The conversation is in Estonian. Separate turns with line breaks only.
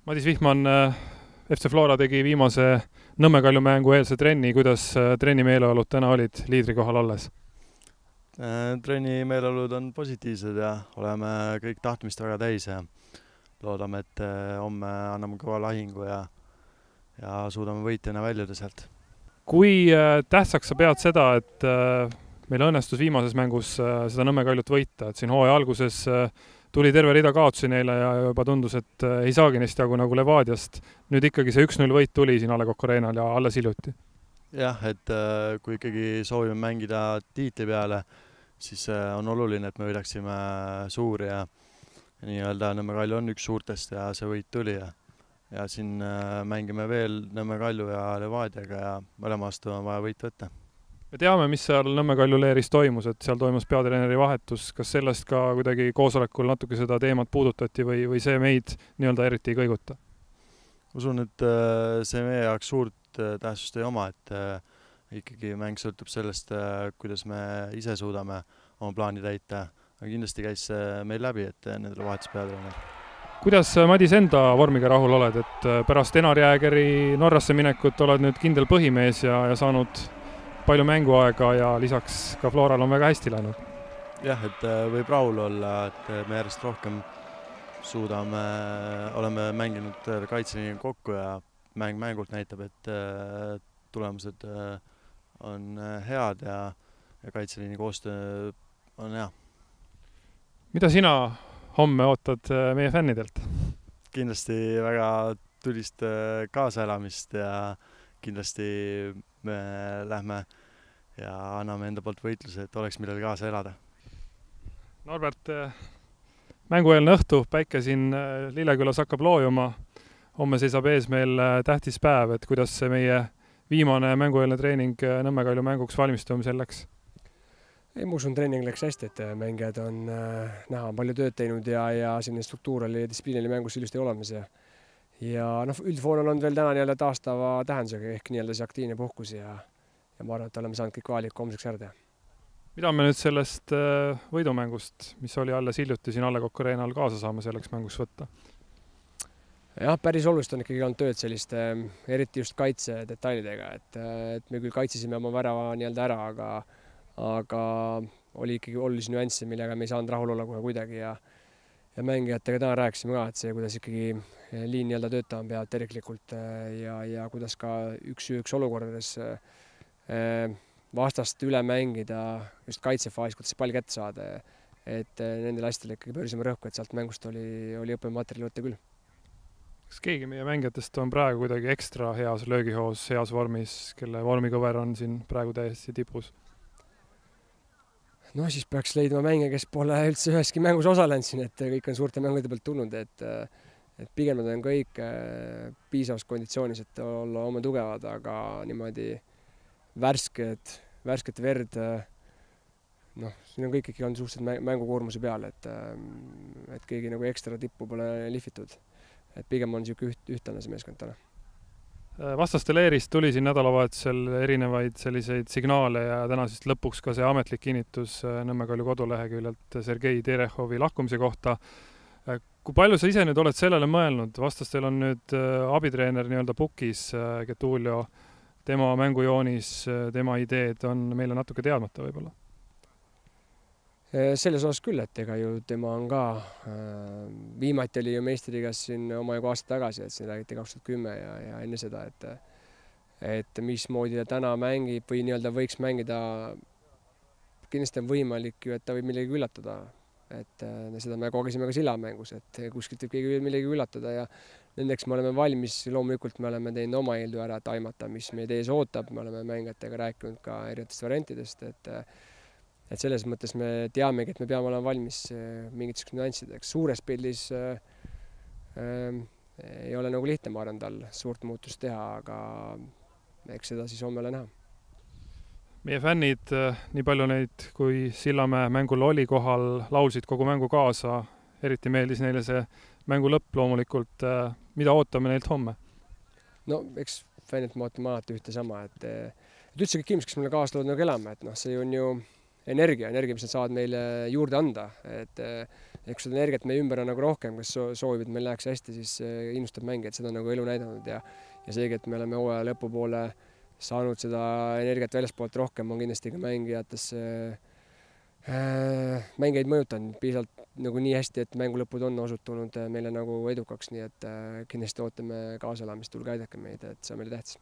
Madis Vihman, FC Flora tegi viimase Nõmme Kalju mängu eelse trenni. Kuidas trenni meeleolud täna olid liidri kohal olles?
Trenni meeleolud on positiivsed ja oleme kõik tahtmist väga täis ja loodame, et homme anname kõva lahingu ja suudame võitjana väljuda sealt.
Kui tähtsaks sa pead seda, et meil õnnestus viimases mängus seda Nõmme Kaljut võita, et siin hooaja alguses tuli terve rida kaotusi neile ja juba tundus, et ei saagi neist jagu nagu Levadiast. Nüüd ikkagi see 1-0 võit tuli siin A. Le Coq Arena'l ja alles hiljuti.
Jah, et kui ikkagi soovime mängida tiitli peale, siis on oluline, et me võidaksime suuri ja nii-öelda Nõmme Kalju on üks suurtest ja see võit tuli ja siin mängime veel Nõmme Kalju ja Levadiaga ja mõlema vastu on vaja võit võtta.
Me teame, mis seal Nõmme Kalju leeris toimus, et seal toimus peatreeneri vahetus. Kas sellest ka kuidagi koosolekul natuke seda teemat puudutati või see meid nii-öelda eriti ei kõiguta?
Usun, et see meie jaoks suurt tähtsust ei oma, et ikkagi mäng sõltub sellest, kuidas me ise suudame oma plaani täita. Aga kindlasti käis meil läbi, et nendele vahetus peatreener.
Kuidas, Madis, enda vormiga rahul oled, et pärast Enar Jäägeri Norrasse minekut oled nüüd kindel põhimees ja saanud palju mänguaega ja lisaks ka Floral on väga hästi läinud?
Jah, et võib rahul olla, et me järjest rohkem oleme mänginud kaitseliiniga kokku ja mängult näitab, et tulemused on head ja kaitseliini koostöö on hea. Mida
sina homme ootad meie fännidelt?
Kindlasti väga tulist kaasaelamist ja kindlasti me lähme ja anname enda poolt võitluse, et oleks millel kaasa elada.
Norbert, mängueelne õhtu, päike siin Lillekülas hakkab loojuma. Homme seisab ees meil tähtis päev, et kuidas see meie viimane mängueelne treening Nõmme Kalju mänguks valmistumisel läks?
Ma usun, treening läks hästi, et mängijad on näha palju tööd teinud ja selline struktuur oli distsipliinili mängus ilusti olemas ja üldfoon on veel täna nii-öelda taastava tähendusega ehk nii-öelda see aktiivne puhkus ja ma arvan, et oleme saanud kõik vajaliku homseks ära teha.
Mida me nüüd sellest võidumängust, mis oli alles hiljuti siin A. Le Coq Arena'l kaasa saame selleks mängus võtta?
Jah, päris oluliselt on ikkagi olnud tööd selliste, eriti just kaitse detailidega, et me küll kaitsesime oma värava nii-öelda ära, aga oli ikkagi olulisi nüansse, millega me ei saanud rahul olla kohe kuidagi ja mängijatega täna rääkisime ka, et see, kuidas ikkagi liin nii-öelda töötama peab terviklikult ja kuidas ka üks olukordades vastast üle mängida just kaitsefaasis, kuidas pall kätte saada, et nendel asjadel ikkagi pöörisime rõhku, et sealt mängust oli õppematerjali võtta küll.
Kas keegi meie mängijatest on praegu kuidagi ekstra heas löögihoos, heas vormis, kelle vormikõver on siin praegu täiesti tipus?
No siis peaks leidma mänge, kes pole üldse üheski mängus osalenud siin, et kõik on suurte mängude pealt tulnud, et pigem nad on kõik piisavas konditsioonis, et olla oma tugevad, aga niimoodi värsket verd, siin on kõik ikkagi on suhteliselt mängukoormuse peal, et keegi nagu ekstra tippu pole lihvitud. Et pigem on niisugune ühtlane see meeskond täna.
Vastaste leerist tuli siin nädalavahetusel erinevaid selliseid signaale ja täna siis lõpuks ka see ametlik kinnitus Nõmme Kalju koduleheküljelt Sergei Terehovi lahkumise kohta. Kui palju sa ise nüüd oled sellele mõelnud? Vastastel on nüüd abitreener nii-öelda pukis, Getulio, tema mängujoonis, tema ideed on meile natuke teadmata võib-olla?
Selles osas küll, et ega ju tema on ka, viimati oli ju meistriliigas siin omajagu aasta tagasi, et siin räägiti 2010 ja enne seda, et mismoodi ta täna mängib või nii-öelda võiks mängida, kindlasti on võimalik ju, et ta võib millegi üllatada. Et seda me kogesime ka Sillamäängus, et kuskilt võib keegi millegi üllatada ja nendeks me oleme valmis, loomulikult me oleme teinud oma eeldu ära, et aimata, mis meid ees ootab, me oleme mängijatega rääkinud ka erinevatest variantidest, et selles mõttes me teamegi, et me peame olema valmis mingiteks nüanssideks. Suures pildis ei ole nagu lihtne, ma arvan, tal suurt muutust teha, aga eks seda siis homme ole näha.
Meie fännid, nii palju neid, kui Sillamäe mängul oli kohal, laulsid kogu mängu kaasa. Eriti meeldis neile see mängu lõpp loomulikult. Mida ootame neilt homme?
No, eks fännilt ma ootame alati ühte sama, et üldse kõik inimesed, kes meile kaasa tulevad nagu elama, et see on ju energia, mis nad saavad meile juurde anda, et ja kui seda energiat meie ümber on nagu rohkem, kes soovib, et meil läheks hästi, siis innustab mängijad, seda on nagu elu näidanud ja seegi, et me oleme hooaja lõpupoole saanud seda energiat väljaspoolt rohkem, on kindlasti ka mängijaid mõjutanud piisavalt nagu nii hästi, et mängulõpud on osutunud meile nagu edukaks, nii et kindlasti ootame kaasalamist, tulge aidake meid, et see on meile tähtis.